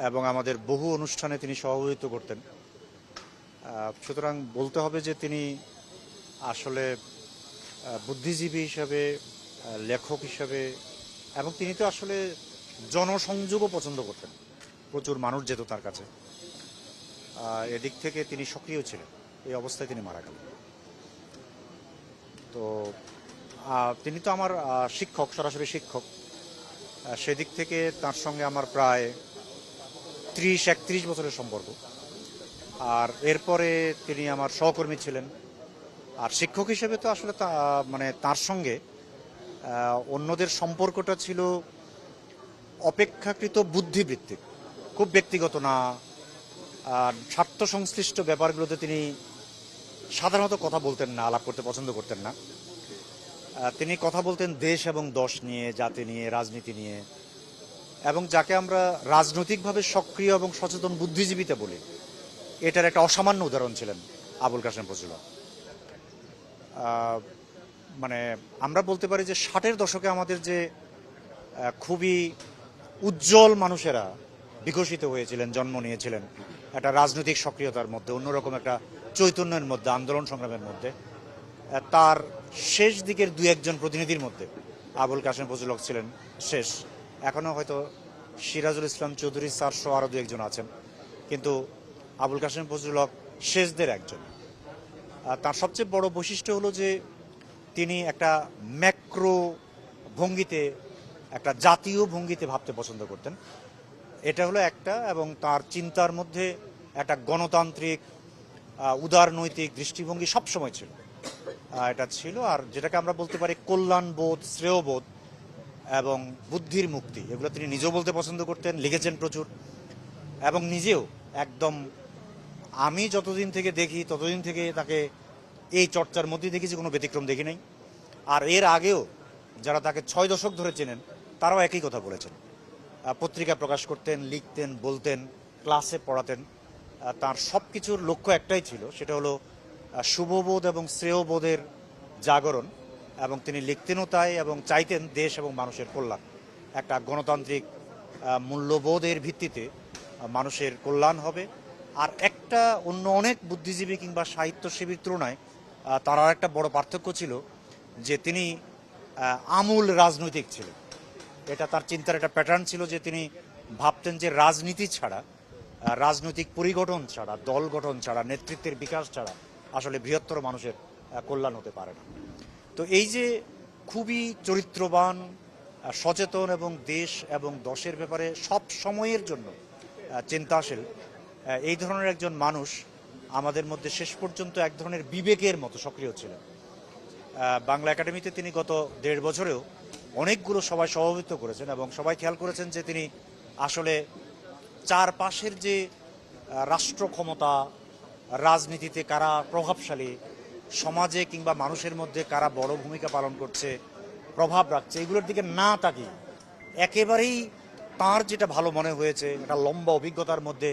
এবং আমাদের বহু অনুষ্ঠানে তিনি সভাপতিত্ব করতেন। সুতরাং বলতে হবে যে তিনি আসলে বুদ্ধিজীবী হিসাবে, লেখক হিসাবে, এবং তিনি তো আসলে জনসংযোগও পছন্দ করতেন। প্রচুর মানুষ যেত তার কাছে। এদিক থেকে তিনি সক্রিয় ছিলেন। এই অবস্থায় তিনি মারা গেলেন। তো তিনি তো আমার শিক্ষক, সরাসরি শিক্ষক। সেদিক থেকে তার সঙ্গে আমার প্রায় 30-31 বছরের সম্পর্ক। আর এরপরে তিনি আমার সহকর্মী ছিলেন। আর শিক্ষক হিসেবে তো আসলে মানে তার সঙ্গে অন্যদের সম্পর্কটা ছিল অপেক্ষাকৃত বুদ্ধিবৃত্তিক, খুব ব্যক্তিগত না। স্বার্থ সংশ্লিষ্ট ব্যাপারগুলোতে তিনি সাধারণত কথা বলতেন না, আলাপ করতে পছন্দ করতেন না। তিনি কথা বলতেন দেশ এবং দশ নিয়ে, জাতি নিয়ে, রাজনীতি নিয়ে, এবং যাকে আমরা রাজনৈতিকভাবে সক্রিয় এবং সচেতন বুদ্ধিজীবীতে বলি, এটার একটা অসামান্য উদাহরণ ছিলেন আবুল কাশেম ফজলুল হক। মানে আমরা বলতে পারি যে 60-এর দশকে আমাদের যে খুবই উজ্জ্বল মানুষেরা বিকশিত হয়েছিলেন, জন্ম নিয়েছিলেন একটা রাজনৈতিক সক্রিয়তার মধ্যে, অন্যরকম একটা চৈতন্যের মধ্যে, আন্দোলন সংগ্রামের মধ্যে, তার শেষ দিকের 2-1 প্রতিনিধির মধ্যে আবুল কাশেম ফজলুল হক ছিলেন শেষ। এখনও হয়তো সিরাজুল ইসলাম চৌধুরী স্যার সহ আরও 2-1 আছেন, কিন্তু আবুল কাশেম ফজলুল হক শেষদের একজন। তার সবচেয়ে বড় বৈশিষ্ট্য হলো যে তিনি একটা ম্যাক্রো ভঙ্গিতে, একটা জাতীয় ভঙ্গিতে ভাবতে পছন্দ করতেন। এটা হলো একটা, এবং তার চিন্তার মধ্যে একটা গণতান্ত্রিক উদারনৈতিক দৃষ্টিভঙ্গি সবসময় ছিল, এটা ছিল। আর যেটাকে আমরা বলতে পারি কল্যাণবোধ, শ্রেয়বোধ এবং বুদ্ধির মুক্তি, এগুলো তিনি নিজেও বলতে পছন্দ করতেন, লিখেছেন প্রচুর, এবং নিজেও একদম, আমি যতদিন থেকে দেখি ততদিন থেকে তাকে এই চর্চার মধ্যেই দেখেছি, কোনো ব্যতিক্রম দেখি নাই। আর এর আগেও যারা তাকে 6 দশক ধরে চেনেন তারাও একই কথা বলেছেন। পত্রিকা প্রকাশ করতেন, লিখতেন, বলতেন, ক্লাসে পড়াতেন। তার সব কিছুর লক্ষ্য একটাই ছিল, সেটা হলো শুভবোধ এবং শ্রেয়বোধের জাগরণ, এবং তিনি লিখতেনও তাই, এবং চাইতেন দেশ এবং মানুষের কল্যাণ। একটা গণতান্ত্রিক মূল্যবোধের ভিত্তিতে মানুষের কল্যাণ হবে। আর একটা অন্য অনেক বুদ্ধিজীবী কিংবা সাহিত্যসেবীর তুলনায় তার আর একটা বড় পার্থক্য ছিল যে তিনি আমূল রাজনৈতিক ছিলেন। এটা তার চিন্তার একটা প্যাটার্ন ছিল যে তিনি ভাবতেন যে রাজনীতি ছাড়া, রাজনৈতিক পরিগঠন ছাড়া, দল গঠন ছাড়া, নেতৃত্বের বিকাশ ছাড়া আসলে বৃহত্তর মানুষের কল্যাণ হতে পারে না। তো এই যে খুবই চরিত্রবান, সচেতন এবং দেশ এবং দশের ব্যাপারে সব সময়ের জন্য চিন্তাশীল, এই ধরনের একজন মানুষ আমাদের মধ্যে শেষ পর্যন্ত এক ধরনের বিবেকের মতো সক্রিয় ছিলেন। বাংলা একাডেমিতে তিনি গত 1.5 বছরেও অনেকগুলো সভায় সভাপতিত্ব করেছেন, এবং সবাই খেয়াল করেছেন যে তিনি আসলে চারপাশের যে রাষ্ট্র ক্ষমতা, রাজনীতিতে কারা প্রভাবশালী, সমাজে কিংবা মানুষের মধ্যে কারা বড় ভূমিকা পালন করছে, প্রভাব রাখছে, এগুলোর দিকে না তাকিয়ে একেবারেই তার যেটা ভালো মনে হয়েছে, একটা লম্বা অভিজ্ঞতার মধ্যে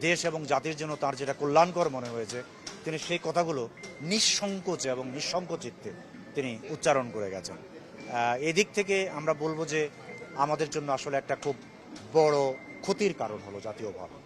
দেশ এবং জাতির জন্য তার যেটা কল্যাণকর মনে হয়েছে, তিনি সেই কথাগুলো নিঃসংকোচে এবং নিঃসংকোচিত্তে তিনি উচ্চারণ করে গেছেন। এদিক থেকে আমরা বলবো যে আমাদের জন্য আসলে একটা খুব বড় ক্ষতির কারণ হলো জাতীয়ভাবে।